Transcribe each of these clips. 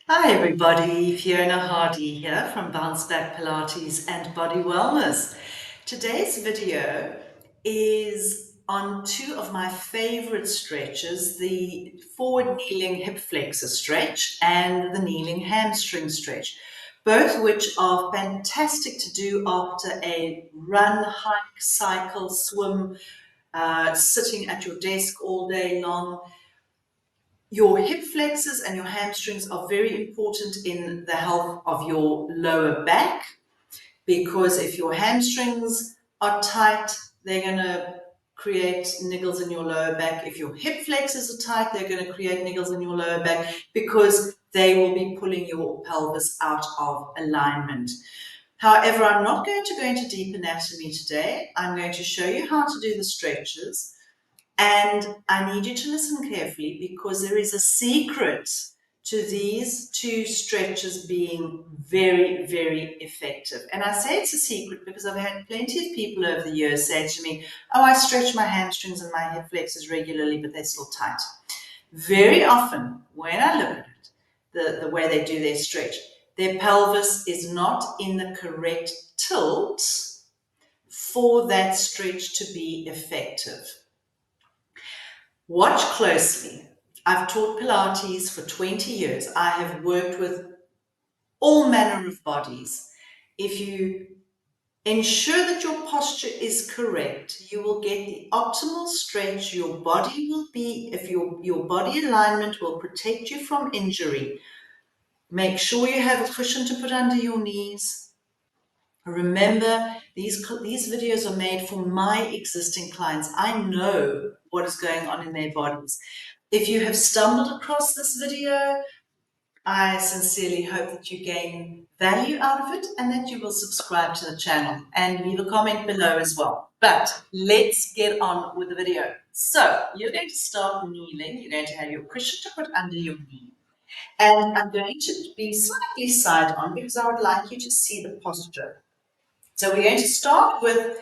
Hi everybody, Fiona Hardy here from Bounce Back Pilates and Body Wellness. Today's video is on two of my favorite stretches, the forward kneeling hip flexor stretch and the kneeling hamstring stretch, both which are fantastic to do after a run, hike, cycle, swim, sitting at your desk all day long. Your hip flexors and your hamstrings are very important in the health of your lower back, because if your hamstrings are tight, they're going to create niggles in your lower back. If your hip flexors are tight, they're going to create niggles in your lower back because they will be pulling your pelvis out of alignment. However, I'm not going to go into deep anatomy today. I'm going to show you how to do the stretches. And I need you to listen carefully because there is a secret to these two stretches being very, very effective. And I say it's a secret because I've had plenty of people over the years say to me, oh, I stretch my hamstrings and my hip flexors regularly, but they're still tight. Very often, when I look at it, the way they do their stretch, their pelvis is not in the correct tilt for that stretch to be effective. Watch closely. I've taught Pilates for 20 years. I have worked with all manner of bodies. If you ensure that your posture is correct, you will get the optimal stretch. Your body will be, if your body alignment will protect you from injury. Make sure you have a cushion to put under your knees. Remember, these videos are made for my existing clients. I know what is going on in their bodies. If you have stumbled across this video, I sincerely hope that you gain value out of it and that you will subscribe to the channel and leave a comment below as well. But let's get on with the video. So you're going to start kneeling. You're going to have your cushion to put under your knee. And I'm going to be slightly side on because I would like you to see the posture. So we're going to start with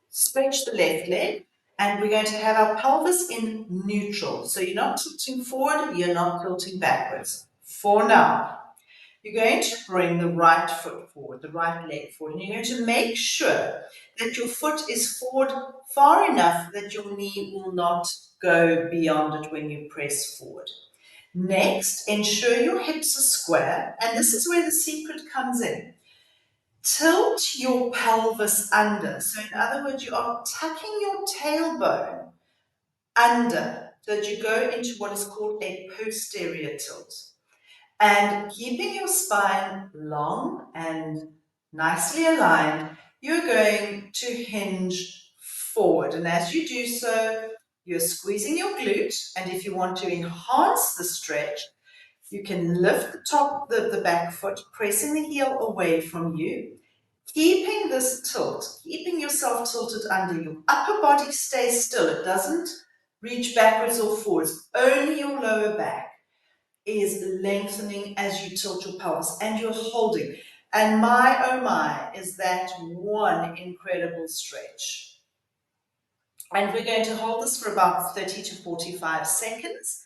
stretch the left leg, and we're going to have our pelvis in neutral. So you're not tilting forward, you're not tilting backwards. For now, you're going to bring the right foot forward, the right leg forward, and you're going to make sure that your foot is forward far enough that your knee will not go beyond it when you press forward. Next, ensure your hips are square, and this is where the secret comes in. Tilt your pelvis under. So in other words, you are tucking your tailbone under so that you go into what is called a posterior tilt. And keeping your spine long and nicely aligned, you're going to hinge forward. And as you do so, you're squeezing your glute. And if you want to enhance the stretch, you can lift the top, the back foot, pressing the heel away from you. Keeping this tilt, keeping yourself tilted under, your upper body stays still. It doesn't reach backwards or forwards. Only your lower back is lengthening as you tilt your pelvis and you're holding. And my, oh my, is that one incredible stretch. And we're going to hold this for about 30 to 45 seconds.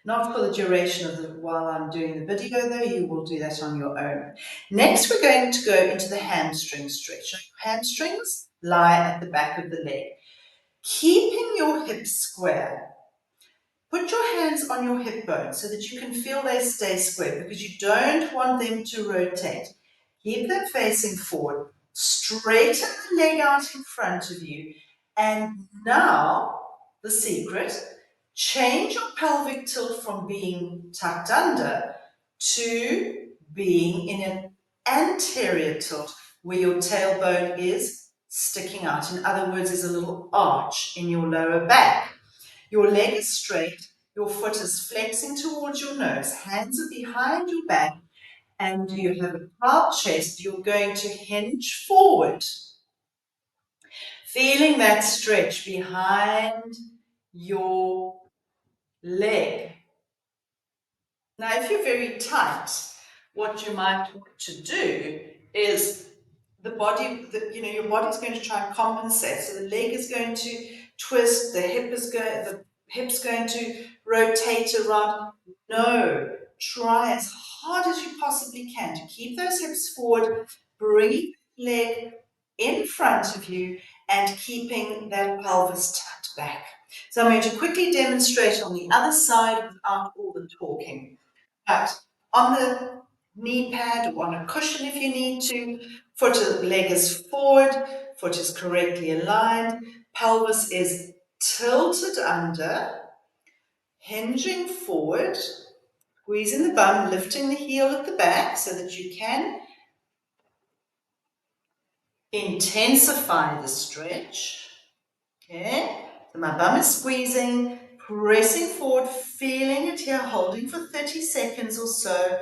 Not for the duration of while I'm doing the video though, you will do that on your own. Next, we're going to go into the hamstring stretch. Your hamstrings lie at the back of the leg. Keeping your hips square, put your hands on your hip bones so that you can feel they stay square because you don't want them to rotate. Keep them facing forward, straighten the leg out in front of you, and now the secret, change your pelvic tilt from being tucked under to being in an anterior tilt where your tailbone is sticking out. In other words, there's a little arch in your lower back. Your leg is straight, your foot is flexing towards your nose, hands are behind your back, and you have a proud chest. You're going to hinge forward, feeling that stretch behind your leg. Now, if you're very tight, what you might want to do is the body, your body's going to try and compensate. So the leg is going to twist, the hip's going to rotate around. No, try as hard as you possibly can to keep those hips forward, bring your leg in front of you, and keeping that pelvis tucked back. So I'm going to quickly demonstrate on the other side without all the talking. But on the knee pad or on a cushion if you need to, leg is forward, foot is correctly aligned, pelvis is tilted under, hinging forward, squeezing the bum, lifting the heel at the back so that you can intensify the stretch. Okay, so my bum is squeezing, pressing forward, feeling it here, holding for 30 seconds or so,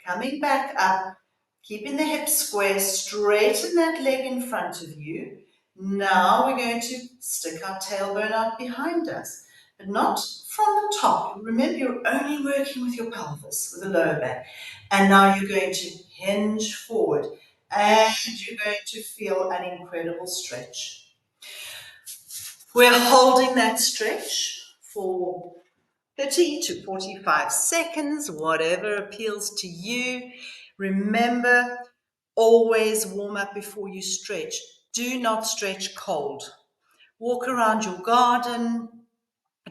coming back up, keeping the hips square, straighten that leg in front of you. Now we're going to stick our tailbone out behind us, but not from the top. Remember, you're only working with your pelvis, with the lower back. And now you're going to hinge forward, and you're going to feel an incredible stretch. We're holding that stretch for 30 to 45 seconds, whatever appeals to you. Remember, always warm up before you stretch. Do not stretch cold. Walk around your garden,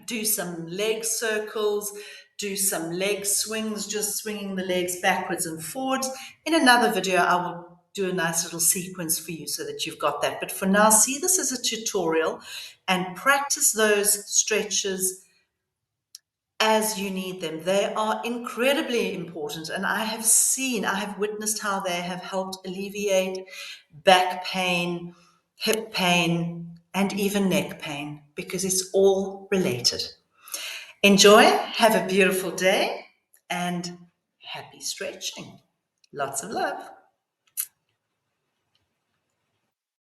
do some leg circles, do some leg swings, just swinging the legs backwards and forwards. In another video, I will do a nice little sequence for you so that you've got that. But for now, see this as a tutorial and practice those stretches as you need them. They are incredibly important, and I have witnessed how they have helped alleviate back pain, hip pain, and even neck pain, because it's all related. Enjoy, have a beautiful day, and happy stretching. Lots of love.